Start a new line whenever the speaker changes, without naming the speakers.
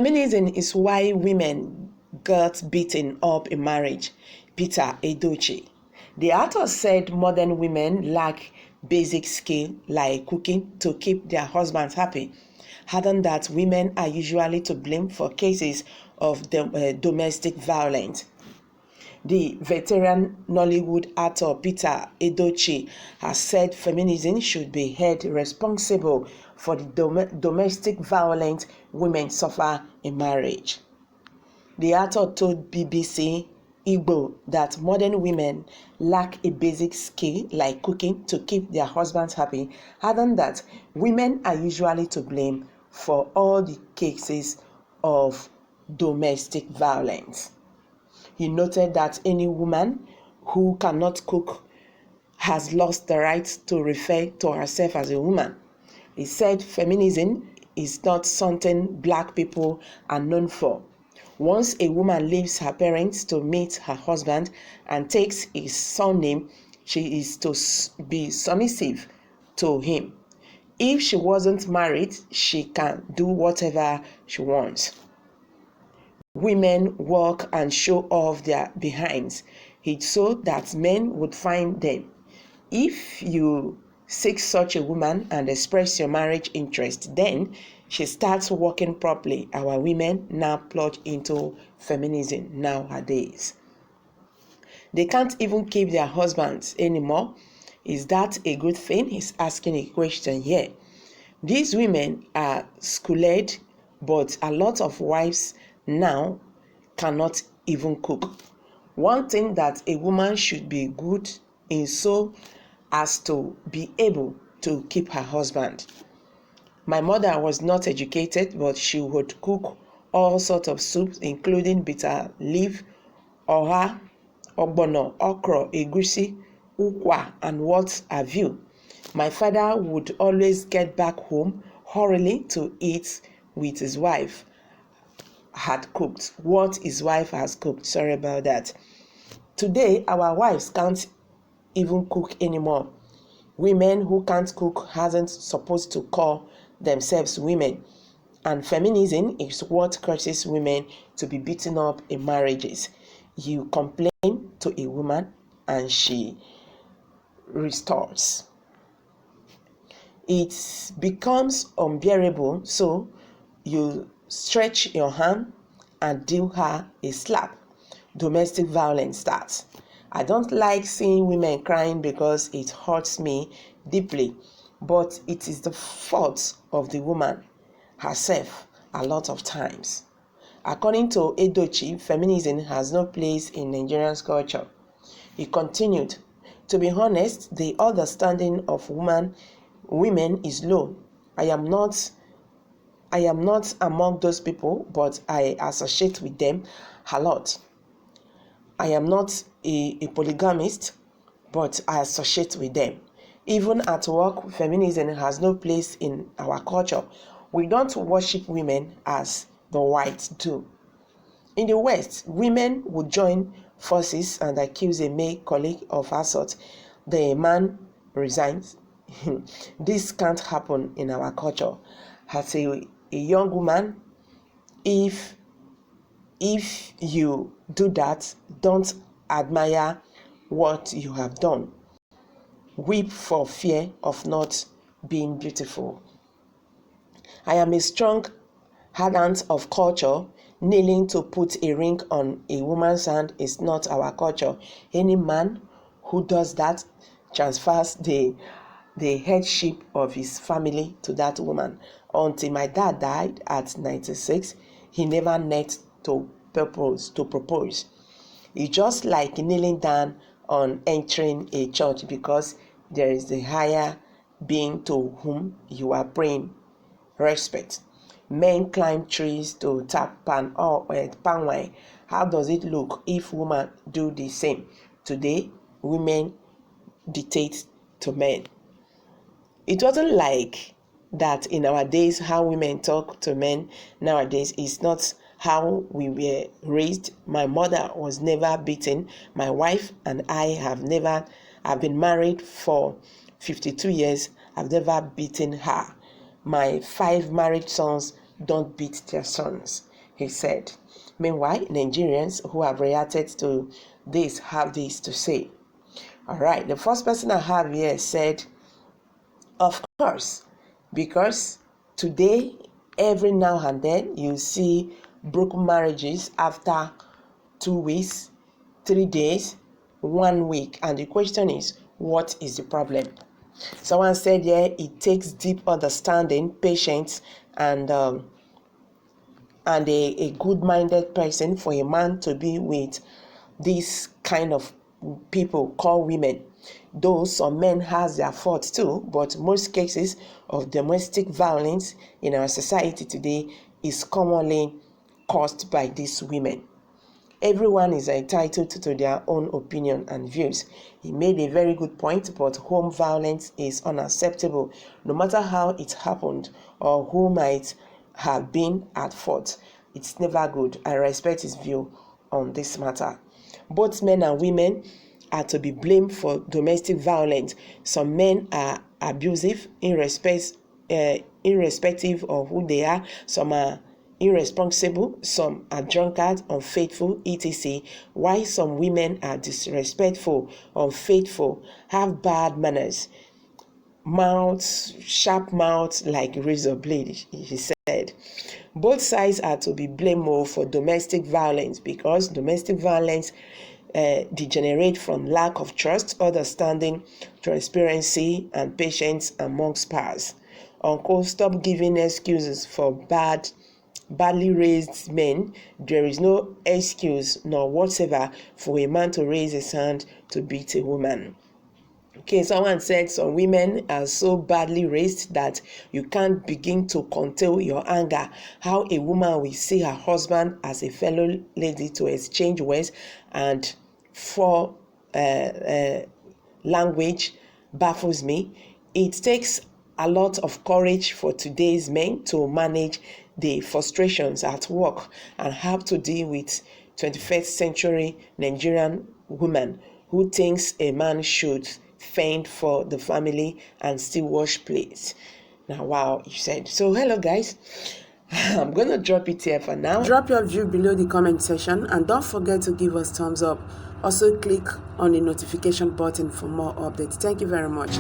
Feminism is why women got beaten up in marriage. Peter Edochie. The author said modern women lack basic skill like cooking to keep their husbands happy. Adding that women are usually to blame for cases of domestic violence. The veteran Nollywood actor Peter Edochie has said feminism should be held responsible for the domestic violence women suffer in marriage. The actor told BBC Igbo that modern women lack a basic skill like cooking to keep their husbands happy, adding that women are usually to blame for all the cases of domestic violence. He noted that any woman who cannot cook has lost the right to refer to herself as a woman. He said feminism is not something black people are known for. Once a woman leaves her parents to meet her husband and takes his surname, she is to be submissive to him. If she wasn't married, she can do whatever she wants. Women work and show off their behinds. It's so that men would find them. If you seek such a woman and express your marriage interest, then she starts working properly. Our women now plunge into feminism nowadays. They can't even keep their husbands anymore. Is that a good thing? He's asking a question here. These women are schooled, but a lot of wives now cannot even cook. One thing that a woman should be good in so as to be able to keep her husband. My mother was not educated, but she would cook all sorts of soups, including bitter leaf, oha, ogbono, okra, egusi, ukwa, and what have you. My father would always get back home hurriedly to eat with his wife had cooked. What his wife has cooked. Sorry about that. Today, our wives can't even cook anymore. Women who can't cook hasn't supposed to call themselves women. And feminism is what causes women to be beaten up in marriages. You complain to a woman and she restores. It becomes unbearable, so you stretch your hand and deal her a slap. Domestic violence starts. I don't like seeing women crying because it hurts me deeply, but it is the fault of the woman herself a lot of times. According to Edochie, feminism has no place in Nigerian culture. He continued, to be honest, the understanding of women is low. I am not among those people, but I associate with them a lot. I am not a polygamist, but I associate with them. Even at work, feminism has no place in our culture. We don't worship women as the whites do. In the West, women would join forces and accuse a male colleague of assault. The man resigns. This can't happen in our culture. As a young woman, if you do that, don't admire what you have done. Weep for fear of not being beautiful. I am a strong adherent of culture. Kneeling to put a ring on a woman's hand is not our culture. Any man who does that transfers the headship of his family to that woman. Until my dad died at 96, he never knelt to propose. It's just like kneeling down on entering a church because there is the higher being to whom you are praying respect. Men climb trees to tap palm wine. How does it look if women do the same? Today, women dictate to men. It wasn't like that in our days. How women talk to men nowadays is not how we were raised. My mother was never beaten. My wife and I have been married for 52 years. I've never beaten her. My 5 married sons don't beat their sons. he said. Meanwhile, Nigerians who have reacted to this have this to say. All right, the first person I have here said, of course, because today, every now and then, you see broken marriages after 2 weeks, 3 days, 1 week. And the question is, what is the problem? Someone said, yeah, it takes deep understanding, patience, and a good-minded person for a man to be with this kind of people called women. Though some men has their faults too, but most cases of domestic violence in our society today is commonly caused by these women. Everyone is entitled to their own opinion and views. He made a very good point, but home violence is unacceptable, no matter how it happened or who might have been at fault. It's never good. I respect his view on this matter. Both men and women are to be blamed for domestic violence. Some men are abusive, irrespective of who they are. Some are irresponsible, some are drunkard, unfaithful, etc. While some women are disrespectful, unfaithful, have bad manners, sharp mouths like razor blade, he said. Both sides are to be blamed for domestic violence because domestic violence degenerate from lack of trust, understanding, transparency, and patience among spouse. Uncle, stop giving excuses for badly raised men. There is no excuse nor whatever for a man to raise his hand to beat a woman. Okay, someone said some women are so badly raised that you can't begin to control your anger. How a woman will see her husband as a fellow lady to exchange words and for language baffles me. It takes a lot of courage for today's men to manage the frustrations at work and have to deal with 21st century Nigerian woman who thinks a man should fend for the family and still wash plates. Now, wow, he said. So, hello guys. I'm going to drop it here for now. Drop your view below the comment section and don't forget to give us thumbs up. Also, click on the notification button for more updates. Thank you very much.